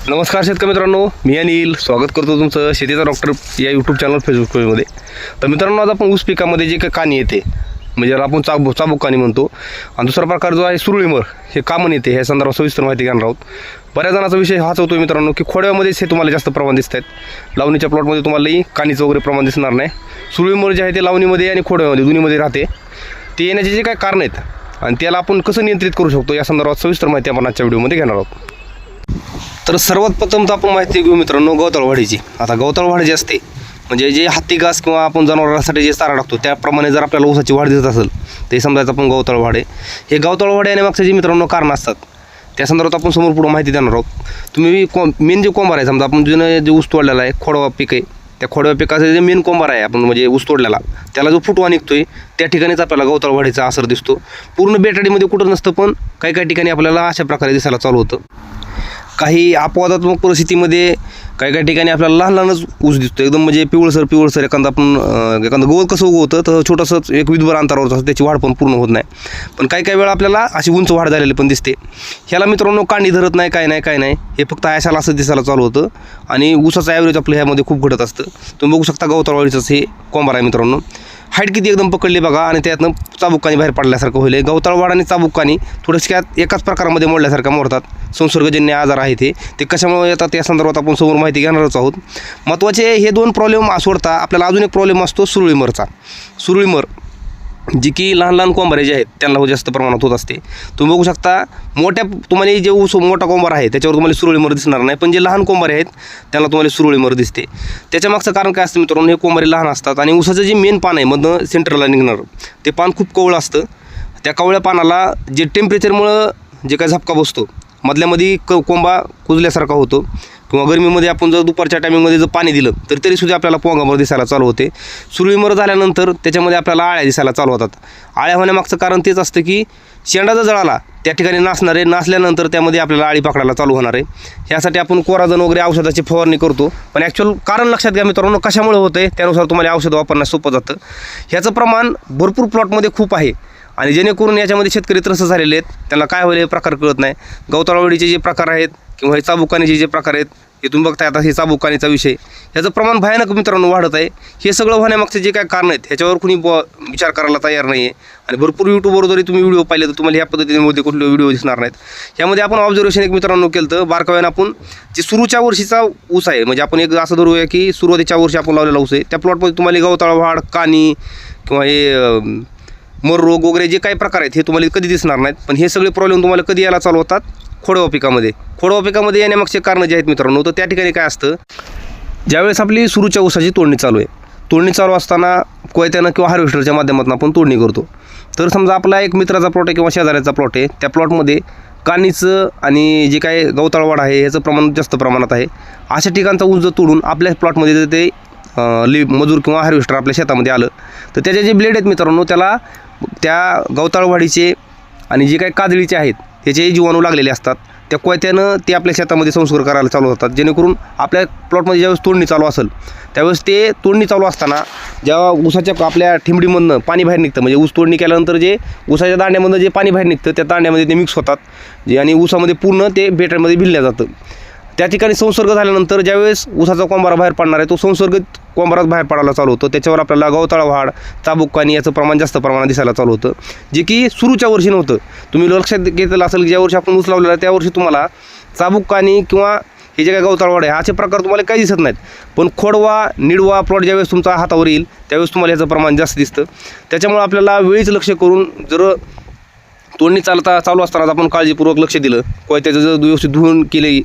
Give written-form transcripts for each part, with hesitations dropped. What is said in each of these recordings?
नमस्कार शेतकरी मित्रांनो, मी अनिल स्वागत करतो तुमचं शेतीचा डॉक्टर या यूट्यूब चॅनल फेसबुक पेजमध्ये. तर मित्रांनो, आज आपण ऊस पिकामध्ये जे काही कानी येते म्हणजे ज्याला आपण चाबूक कानी म्हणतो, आणि दुसरा प्रकार जो आहे सुरळीमर हे कामन येते, ह्या संदर्भात सविस्तर माहिती घेणार आहोत. बऱ्याच जणांचा विषय हाच होतो मित्रांनो की खोडव्यामध्येच हे तुम्हाला जास्त प्रमाण दिसत आहेत. लावणीच्या प्लॉटमध्ये तुम्हालाही कानीचं वगैरे प्रमाण दिसणार नाही. सुरळीमर जे आहे ते लावणीमध्ये आणि खोडव्यामध्ये दोन्हीमध्ये राहते. ते येण्याचे जे काही कारण आहेत आणि त्याला आपण कसं नियंत्रित करू शकतो या संदर्भात सविस्तर माहिती आपण आजच्या व्हिडिओमध्ये घेणार आहोत. तर सर्वात प्रथम तर आपण माहिती घेऊ मित्रांनो गवताळ वाढीची. आता गवताळ वाढ जी असते म्हणजे जे हत्ती घास किंवा आपण जनावरांसाठी जे चारा टाकतो त्याप्रमाणे जर आपल्याला ऊसाची वाढ दिसत असेल ते समजायचं आपण गवताळ वाढ आहे. हे गवताळ वाढ येण्यामागचे जे मित्रांनो कारण असतात त्या संदर्भात आपण समोर पुढे माहिती देणार आहोत. तुम्ही मेन जे कोंबार आहे, समजा आपण जे ऊस तोडलेला आहे खोडवा पीक आहे, त्या खोडव्या पिकाचं जे मेन कोंबार आहे आपण म्हणजे ऊस तोडलेला त्याला जो फुटवा निघतोय त्या ठिकाणीच आपल्याला गवताळ वाढीचा असर दिसतो. पूर्ण बेटाडीमध्ये कुठं नसतं, पण काही काही ठिकाणी आपल्याला अशा प्रकारे दिसायला चालू होतं. काही अपवादात्मक परिस्थितीमध्ये काही ठिकाणी आपल्याला लहान लहानच ऊस दिसतो, एकदम म्हणजे पिवळसर एखादं गवत कसं उगवतं तर छोटंसं एक विधभर अंतरावर असतं, त्याची वाढ पण पूर्ण होत नाही. पण काही वेळा आपल्याला अशी उंच वाढ झालेली पण दिसते. ह्याला मित्रांनो कांडी धरत नाही, काय नाही, हे फक्त आयशाला असं दिसायला चालू होतं आणि ऊसाचं ॲव्हरेज आपलं ह्यामध्ये खूप घटत असतं. तुम्ही बघू शकता गवताळ वाढीचंच हे कोंबार आहे मित्रांनो. हाईट किती एकदम पकडली बघा आणि त्यातनं चाबुक्कानी बाहेर पडल्यासारखं होईल. गवताळ वाढ आणि चाबुक्कानी थोडंसं एकाच प्रकारामध्ये मोडल्यासारखं मोडतात. संसर्गजन्य आजार आहे ते कशामुळे येतात या संदर्भात आपण समोर माहिती घेणारच आहोत. महत्त्वाचे हे दोन प्रॉब्लेम सोडता आपल्याला अजून एक प्रॉब्लेम असतो सुरळीमरचा. सुरळीमर जी की लहान कोंबारे जे आहेत त्यांना जास्त प्रमाणात होत असते. तुम्ही बघू शकता तुम्हाला जे ऊस मोठा कोंबार आहे त्याच्यावर तुम्हाला सुरळीमर दिसणार नाही, पण जे लहान कोंबारे आहेत त्यांना तुम्हाला सुरळीमर दिसते. त्याच्या मागचं कारण काय असतं मित्रांनो, हे कोंबारे लहान असतात आणि ऊसाचं जे मेन पान आहे मधनं सेंटरला निघणार ते पान खूप कवळं असतं. त्या कवळ्या पानाला जे टेम्परेचरमुळं जे काय झपका बसतो मधल्यामध्ये कोंबा कुजल्यासारखा होतो, किंवा गरमीमध्ये आपण जर दुपारच्या टायमिंगमध्ये जर पाणी दिलं तर तरीसुद्धा आपल्याला पोंगावर दिसायला चालू होते. सुरळीमर झाल्यानंतर त्याच्यामध्ये आपल्याला आळ्या दिसायला चालू होतात. आळ्या होण्यामागचं कारण तेच असतं की शेंडा जर जळाला त्या ठिकाणी नासल्यानंतर त्यामध्ये आपल्याला आळी पकडायला चालू होणार आहे. ह्यासाठी आपण कोराजन वगैरे औषधाची फवारणी करतो, पण ॲक्च्युअल कारण लक्षात घ्या मित्रांनो कशामुळे होतं आहे त्यानुसार तुम्हाला औषध वापरण्यास सोपं जातं. ह्याचं प्रमाण भरपूर प्लॉटमध्ये खूप आहे आणि जेणेकरून याच्यामध्ये शेतकरी त्रस्त झालेले आहेत. त्यांना काय होईल हे प्रकार कळत नाही. गवताळ वाढीचे जे प्रकार आहेत किंवा हे चाबुक्कानीचे जे प्रकार आहेत हे तुम्ही बघताय. आता हे चाबुक्कानीचा विषय ह्याचं प्रमाण भयानक मित्रांनो वाढत आहे. हे सगळं होण्यामागचे जे काय कारण आहेत ह्याच्यावर कुणी विचार करायला तयार नाही आहे. आणि भरपूर यूट्यूबवर जरी तुम्ही व्हिडिओ पाहिले तर तुम्हाला ह्या पद्धतीने कुठले व्हिडिओ दिसणार नाहीत. ह्यामध्ये आपण ऑब्झर्वेशन एक मित्रांनो केलं तर बारकाव्यानं आपण जे सुरूच्या वर्षीचा ऊस आहे म्हणजे आपण एक असं धरूया की सुरुवातीच्या वर्षी आपण लावलेला ऊस आहे त्या प्लॉटमध्ये तुम्हाला गवताळ वाढ कानी किंवा हे मर रोग वगैरे जे काही प्रकार आहेत हे तुम्हाला कधी दिसणार नाहीत. पण हे सगळे प्रॉब्लेम तुम्हाला कधी यायला चालू होतात खोडवा पिकामध्ये येण्यामागचे कारण जे आहेत मित्रांनो, तर त्या ठिकाणी काय असतं ज्यावेळेस आपली सुरूच्या ऊसाची तोडणी चालू असताना कोयत्यानं किंवा हार्वेस्टरच्या माध्यमातून आपण तोडणी करतो. तर समजा आपला एक मित्राचा प्लॉट आहे किंवा शेजाऱ्याचा प्लॉट आहे, त्या प्लॉटमध्ये कानीचं आणि जे काही गवताळ वाढ आहे ह्याचं प्रमाण जास्त प्रमाणात आहे. अशा ठिकाणचा ऊस जर तोडून आपल्या प्लॉटमध्ये जर ते मजूर किंवा हार्वेस्टर आपल्या शेतामध्ये आलं तर त्याचे जे ब्लेड आहेत मित्रांनो त्याला त्या गवताळ वाढीचे आणि जे काही काजळीचे आहेत त्याचे जीवाणू लागलेले असतात. त्या कोयत्यानं ते आपल्या शेतामध्ये संसर्ग करायला चालू होतात, जेणेकरून आपल्या प्लॉटमध्ये ज्यावेळेस तोडणी चालू असेल त्यावेळेस ते तोडणी चालू असताना जेव्हा ऊसाच्या आपल्या ठिंबडीमधनं पाणी बाहेर निघतं म्हणजे ऊस तोडणी केल्यानंतर जे ऊसाच्या दांड्यामधनं जे पाणी बाहेर निघतं त्या दांड्यामध्ये ते मिक्स होतात जे आणि ऊसामध्ये पूर्ण ते बेटामध्ये भिलल्या जातं. त्या ठिकाणी संसर्ग झाल्यानंतर ज्यावेळेस ऊसाचा कोंबारा बाहेर पडणार आहे तो संसर्ग कोंबारात बाहेर पडायला चालू होतं. त्याच्यावर आपल्याला गवताळ वाढ चाबुक्कानी याचं प्रमाण जास्त प्रमाणात दिसायला चालू होतं, जे की सुरूच्या वर्षी नव्हतं. तुम्ही लक्षात घेतलं असेल की ज्या वर्षी आपण ऊस लावलेला त्या वर्षी तुम्हाला चाबुक्कानी किंवा हे जे काही गवताळ वाढ आहे असे प्रकार तुम्हाला काही दिसत नाहीत. पण खोडवा निडवा प्लॉट ज्यावेळेस तुमचा हातावर येईल त्यावेळेस तुम्हाला याचं प्रमाण जास्त दिसतं. त्याच्यामुळे आपल्याला वेळीच लक्ष करून जर तोडणी चालू असतानाच आपण काळजीपूर्वक लक्ष दिलं, कोयत्याचं जर व्यवस्थित धुवून केले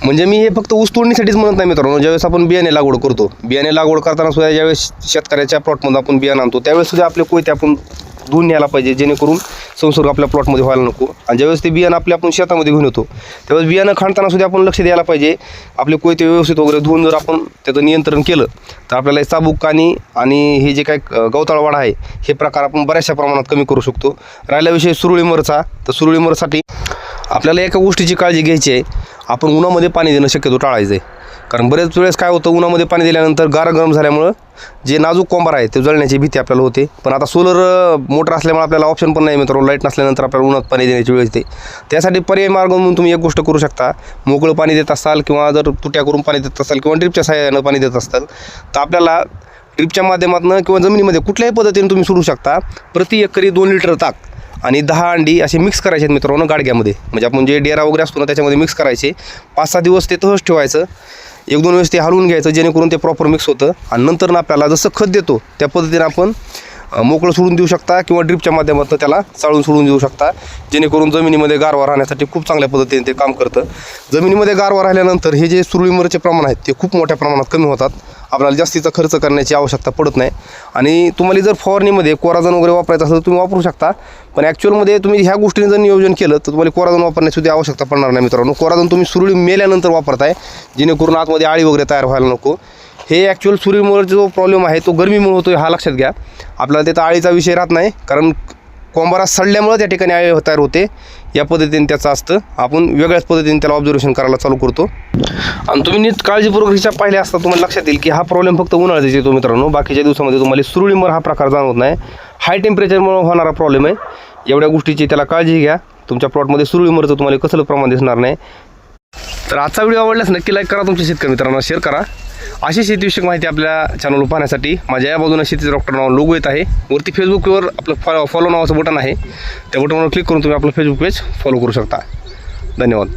म्हणजे मी हे फक्त ऊस तोडणीसाठीच म्हणत नाही मित्रांनो. ज्यावेळेस आपण बियाणे लागवड करतो, बियाणे लागवड करताना सुद्धा ज्यावेळेस शेतकऱ्याच्या प्लॉटमधून आपण बियाणं आणतो त्यावेळेस सुद्धा आपले कोयते आपण धुवून न्यायला पाहिजे, जेणेकरून संसर्ग आपल्या प्लॉटमध्ये व्हायला नको. आणि ज्यावेळेस ते बियाणं आपण शेतामध्ये घेऊन येतो त्यावेळेस बियाणं खाणताना सुद्धा आपण लक्ष द्यायला पाहिजे. आपले कोयते व्यवस्थित वगैरे धुवून जर आपण त्याचं नियंत्रण केलं तर आपल्याला चाबुक्कानी आणि हे जे काही गवताळ वाढ आहे हे प्रकार आपण बऱ्याचशा प्रमाणात कमी करू शकतो. राहिला विषय सुरळीमरचा, तर सुरळीमरसाठी आपल्याला एका गोष्टीची काळजी घ्यायची आहे, आपण उन्हामध्ये पाणी देणं शक्यतो टाळायचं आहे. कारण बरेच वेळेस काय होतं, उन्हामध्ये पाणी दिल्यानंतर गार गरम झाल्यामुळं जे नाजूक कोंबार आहे ते जळण्याची भीती आपल्याला होते. पण आता सोलर मोटर असल्यामुळे आपल्याला ऑप्शन पण नाही मित्रांनो, लाईट नसल्यानंतर आपल्याला उन्हात पाणी देण्याची वेळ येते. त्यासाठी पर्यायी मार्ग म्हणून तुम्ही एक गोष्ट करू शकता. मोकळं पाणी देत असाल किंवा जर तुट्या करून पाणी देत असाल किंवा ड्रिपच्या सहाय्यानं पाणी देत असाल तर आपल्याला ड्रिपच्या माध्यमातून किंवा जमिनीमध्ये कुठल्याही पद्धतीने तुम्ही सोडू शकता. प्रति एकरी 2 लिटर ताक आणि 10 अंडी असे मिक्स करायचे आहेत मित्रांनो गाडग्यामध्ये. म्हणजे आपण जे डेरा वगैरे असतो ना त्याच्यामध्ये मिक्स करायचे. 5-6 दिवस ते तहच ठेवायचं. 1-2 वेळेस ते हलवून घ्यायचं जेणेकरून ते प्रॉपर मिक्स होतं. आणि नंतर आपल्याला जसं खत देतो त्या पद्धतीने आपण मोकळं सोडून देऊ शकता किंवा ड्रिपच्या माध्यमातून त्याला चाळून सोडून देऊ शकता, जेणेकरून जमिनीमध्ये गारवा राहण्यासाठी खूप चांगल्या पद्धतीने ते काम करतं. जमिनीमध्ये गारवा राहिल्यानंतर हे जे सुरळीमरचे प्रमाण आहेत ते खूप मोठ्या प्रमाणात कमी होतात. आपल्याला जास्तीचा खर्च करण्याची आवश्यकता पडत नाही. आणि तुम्हाला जर फवारणीमध्ये कोराजन वगैरे वापरायचं असेल तर तुम्ही वापरू शकता. पण ॲक्च्युअलमध्ये तुम्ही ह्या गोष्टीने जर नियोजन केलं तर तुम्हाला कोराजन वापरण्याची सुद्धा आवश्यकता पडणार नाही मित्रांनो. कोराजन तुम्ही सुरळी मेल्यानंतर वापरताय जेणेकरून आतमध्ये आळी वगैरे तयार व्हायला नको. हे ॲक्च्युअल सुरळीमुळे जो प्रॉब्लेम आहे तो गरमीमुळे होतो हा लक्षात घ्या. आपल्याला त्याचा आळीचा विषय राहत नाही, कारण कोंबारा सडल्यामुळे त्या ठिकाणी आळी तयार होते. या पद्धतीने त्याचं असतं. आपण वेगळ्याच पद्धतीने त्याला ऑब्झर्वेशन करायला चालू करतो. आणि तुम्ही नीट काळजीपूर्वक हिसाब पाहिले असता तुम्हाला लक्षात येईल की हा प्रॉब्लेम फक्त उन्हाळ्यात येतो मित्रांनो. बाकीच्या दिवसामध्ये तुम्हाला सुरळीमर हा प्रकार जाणवत नाही. हाय टेम्परेचरमुळे होणारा प्रॉब्लेम आहे. एवढ्या गोष्टीची त्याला काळजी घ्या. तुमच्या प्लॉटमध्ये सुरळीमरचं तुम्हाला कसलं प्रमाण दिसणार नाही. तर आजचा व्हिडिओ आवडल्यास नक्की लाईक करा, तुमच्या शेतकरी मित्रांना शेअर करा. अशी शेतीविषयक माहिती आपल्या चॅनलवर पाहण्यासाठी माझ्या या बाजूने शेतीचं डॉक्टर नाव लोगो येत आहे. वरती फेसबुकवर आपलं फॉलो नावाचं बटन आहे. त्या बटनवर क्लिक करून तुम्ही आपलं फेसबुक पेज फॉलो करू शकता. धन्यवाद.